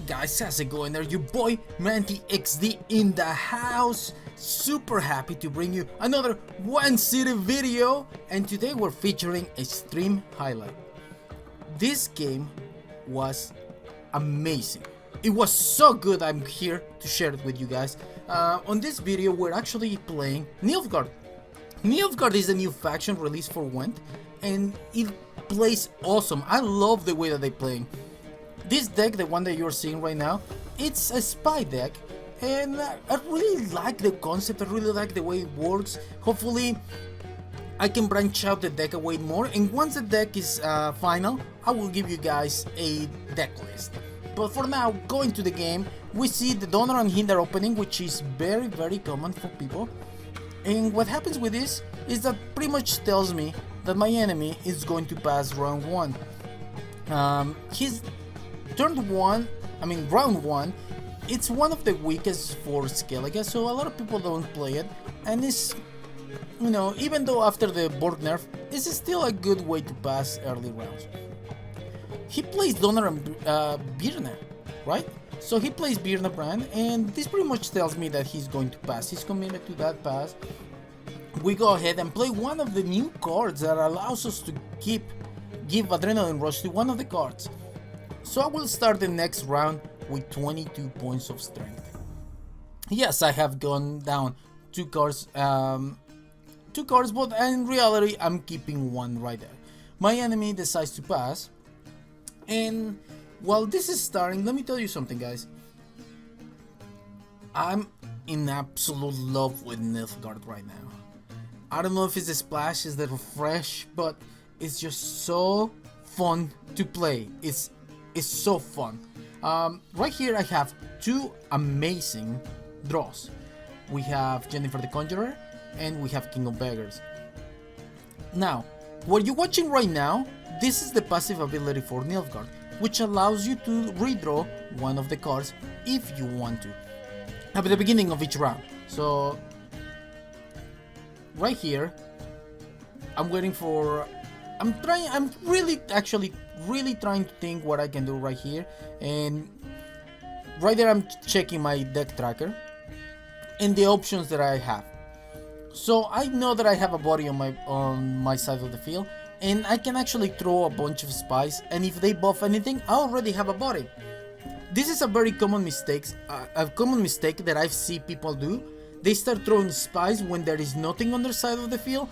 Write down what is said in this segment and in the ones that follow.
Hey guys, how's it going there? Your boy Manti XD in the house. Super happy to bring you another One City video, and today we're featuring a stream highlight. This game was amazing. It was so good. I'm here to share it with you guys. On this video we're actually playing Nilfgaard. Nilfgaard is a new faction released for Gwent, and it plays awesome. I love the way that they're playing. This deck, the one that you're seeing right now, it's a spy deck, and I really like the concept. I really like the way it works. Hopefully I can branch out the deck a way more, and once the deck is final, I will give you guys a deck list. But for now, going to the game, we see the Donor and Hinder opening, which is very common for people. And what happens with this is that pretty much tells me that my enemy is going to pass round 1. His round 1, it's one of the weakest for Skellige, so a lot of people don't play it, and it's, you know, even though after the board nerf, it's still a good way to pass early rounds. He plays Donner and Birna, right? So he plays Birna brand, and this pretty much tells me that he's going to pass. He's committed to that pass. We go ahead and play one of the new cards that allows us to give Adrenaline Rush to one of the cards. So I will start the next round with 22 points of strength. Yes, I have gone down two cards, but in reality I'm keeping one right there. My enemy decides to pass, and while this is starting, let me tell you something, guys. I'm in absolute love with Nilfgaard right now. I don't know if it's the splash, it's the refresh, but it's just so fun to play. It's so fun. Right here I have two amazing draws. We have Jennifer the Conjurer and we have King of Beggars. Now, what you're watching right now, this is the passive ability for Nilfgaard, which allows you to redraw one of the cards if you want to at the beginning of each round. So right here I'm waiting for, I'm really trying to think what I can do right here, and right there I'm checking my deck tracker and the options that I have. So I know that I have a body on my side of the field, and I can actually throw a bunch of spies, and if they buff anything, I already have a body. This is a very common mistake that I've seen people do. They start throwing spies when there is nothing on their side of the field,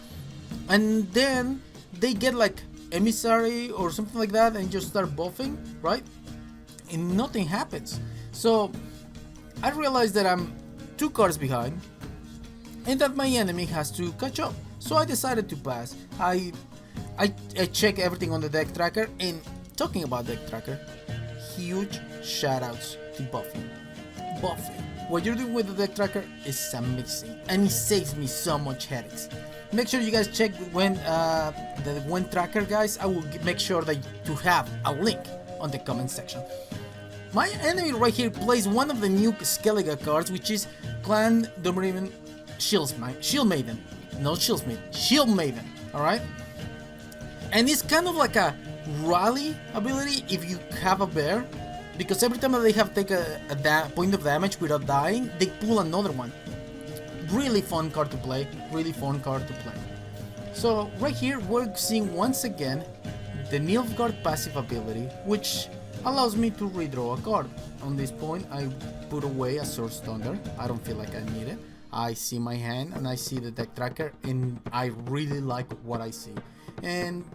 and then they get like emissary or something like that and just start buffing, right? And nothing happens. So I realized that I'm 2 cards behind and that my enemy has to catch up. So I decided to pass. I check everything on the deck tracker, and talking about deck tracker, huge shoutouts to Buffy. What you're doing with the deck tracker is amazing, and it saves me so much headaches. Make sure you guys check the Gwent tracker, guys. I will make sure that to have a link on the comment section. My enemy right here plays one of the new Skellige cards, which is Clan Dominating Shield Maiden. Alright? And it's kind of like a rally ability if you have a bear, because every time that they have take a point of damage without dying, they pull another one. Really fun card to play, So right here we're seeing once again the Nilfgaard passive ability, which allows me to redraw a card. On this point I put away a Source Thunder. I don't feel like I need it. I see my hand and I see the deck tracker, and I really like what I see. And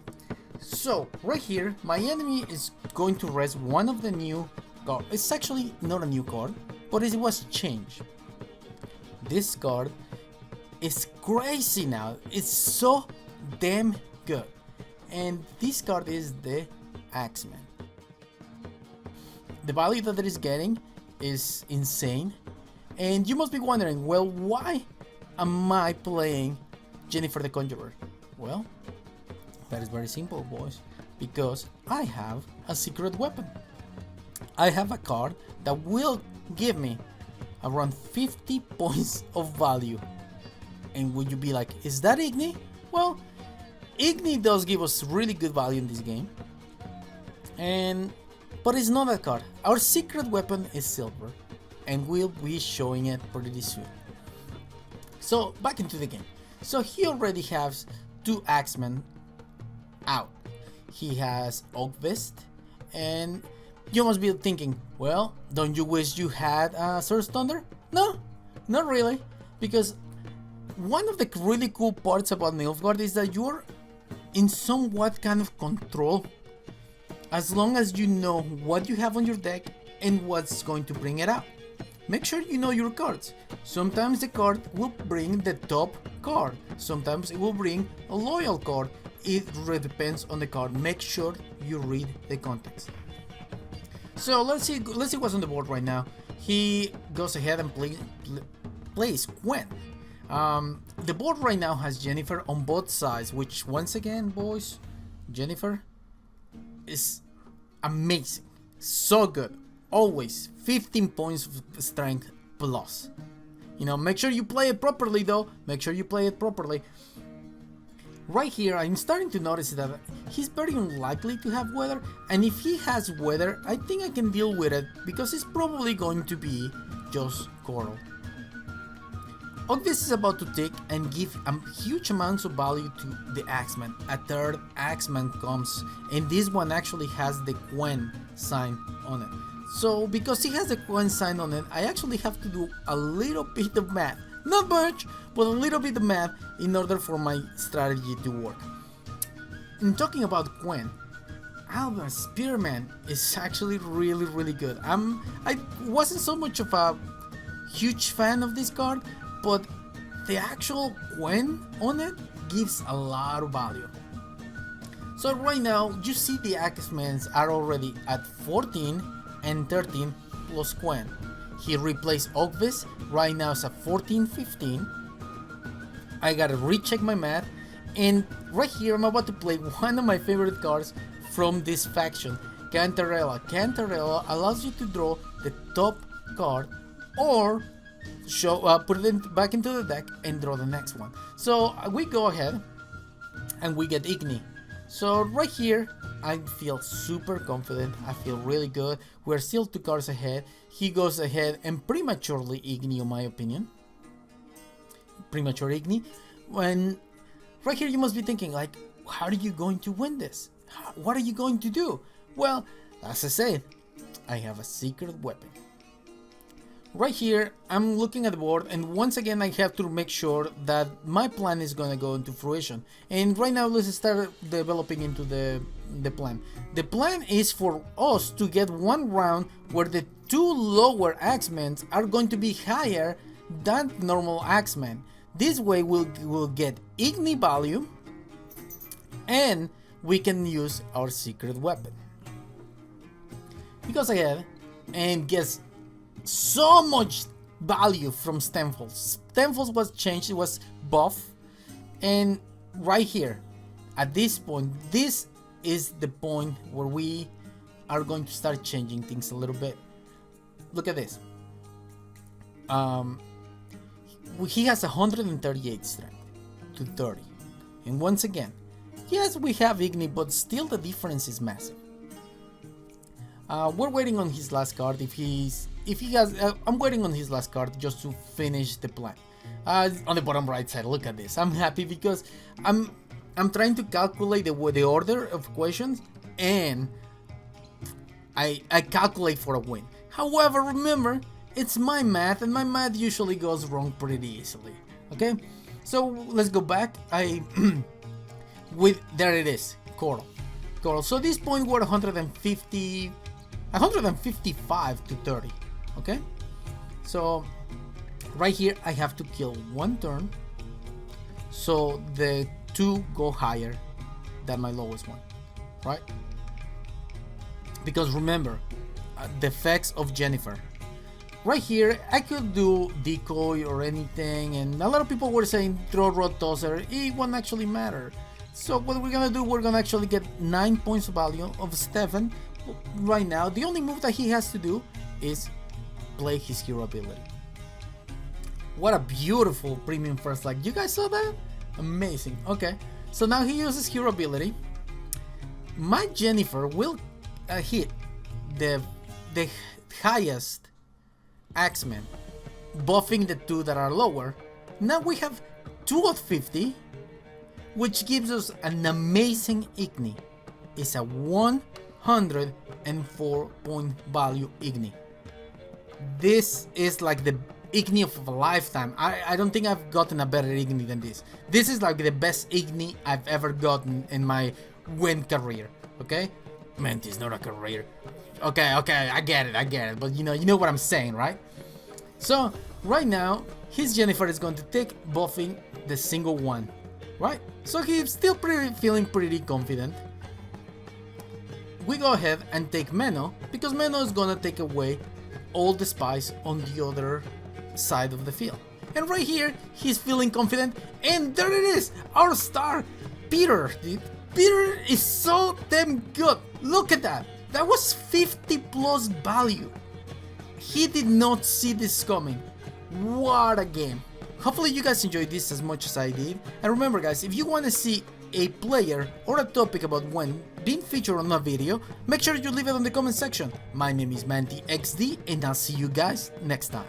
so right here my enemy is going to rest one of the new cards. It's actually not a new card, but it was changed. This card is crazy now. It's so damn good. And this card is the Axeman. The value that it is getting is insane. And you must be wondering, well, why am I playing Jennifer the Conjurer? Well, that is very simple, boys. Because I have a secret weapon. I have a card that will give me around 50 points of value. And would you be like, is that igni? Well, igni does give us really good value in this game, and But it's not that card. Our secret weapon is silver, and we'll be showing it pretty soon. So back into the game. So he already has 2 Axemen out. He has Oak Vist, and you must be thinking, well, don't you wish you had Source Thunder? No, not really, because one of the really cool parts about Nilfgaard is that you're in somewhat kind of control, as long as you know what you have on your deck and what's going to bring it out. Make sure you know your cards. Sometimes the card will bring the top card, sometimes it will bring a loyal card. It really depends on the card. Make sure you read the context. So let's see what's on the board right now. He goes ahead and plays Gwent. The board right now has Jennifer on both sides, which once again, boys, Jennifer is amazing, so good. Always 15 points of strength plus. You know, make sure you play it properly though. Make sure you play it properly. Right here, I'm starting to notice that he's very unlikely to have weather, and if he has weather, I think I can deal with it because it's probably going to be just coral. Ogvis is about to take and give huge amounts of value to the Axeman. A third Axeman comes, and this one actually has the Gwent sign on it. So because he has the Gwent sign on it, I actually have to do a little bit of math. Not much, but a little bit of math in order for my strategy to work. In talking about Gwent, Alba Spearman is actually really good. I wasn't so much of a huge fan of this card, but the actual Gwent on it gives a lot of value. So right now, you see the Axemen are already at 14 and 13 plus Gwent. He replaced Ogvis, right now it's at 14-15. I gotta recheck my math, and right here I'm about to play one of my favorite cards from this faction, Cantarella. Cantarella allows you to draw the top card or put it back into the deck and draw the next one. So we go ahead and we get Igni. So right here I feel super confident, I feel really good. We're still 2 cards ahead. He goes ahead and prematurely Igni, in my opinion. Premature Igni. When right here you must be thinking like, how are you going to win this? What are you going to do? Well, as I said, I have a secret weapon. Right here, I'm looking at the board, and once again I have to make sure that my plan is gonna go into fruition. And right now let's start developing into the plan. The plan is for us to get one round where the 2 lower Axemen are going to be higher than normal Axemen. This way we'll get Igni value, and we can use our secret weapon. He goes ahead and gets so much value from Stemfalls. Stemfalls was changed, it was buff, and right here, at this point, this is the point where we are going to start changing things a little bit. Look at this. He has 138 strength to 30, and once again, yes, we have Igni, but still the difference is massive. We're waiting on his last card. If he has, I'm waiting on his last card just to finish the plan. On the bottom right side, look at this. I'm happy because I'm trying to calculate the order of questions, and I calculate for a win. However, remember, it's my math, and my math usually goes wrong pretty easily. Okay, so let's go back. There it is, coral. So at this point we're 155 to 30. Okay, so right here I have to kill 1 turn, so the 2 go higher than my lowest one, right? Because remember, the effects of Jennifer. Right here I could do decoy or anything, and a lot of people were saying throw rod tosser, it won't actually matter. So what we're gonna do, we're gonna actually get 9 points of value of Stefan. Right now the only move that he has to do is play his hero ability. What a beautiful premium first, like, you guys saw that? Amazing. Okay, so now he uses hero ability. My Jennifer will hit the highest axemen, buffing the two that are lower. Now we have 2 of 50, which gives us an amazing igni. It's a 104 point value igni. This is like the igni of a lifetime. I don't think I've gotten a better igni than this. This is like the best igni I've ever gotten in my Gwent career. Okay, man, it's not a career. Okay, I get it, but you know what I'm saying, right? So right now his Jennifer is going to take buffing the single one, right? So he's still feeling pretty confident. We go ahead and take Menno, because Menno is gonna take away all the spies on the other side of the field. And right here, he's feeling confident, and there it is, our star, Peter, dude. Peter is so damn good. Look at that. That was 50 plus value. He did not see this coming. What a game. Hopefully you guys enjoyed this as much as I did. And remember guys, if you want to see a player or a topic about Gwent being featured on a video, make sure you leave it in the comment section. My name is MantyXD, and I'll see you guys next time.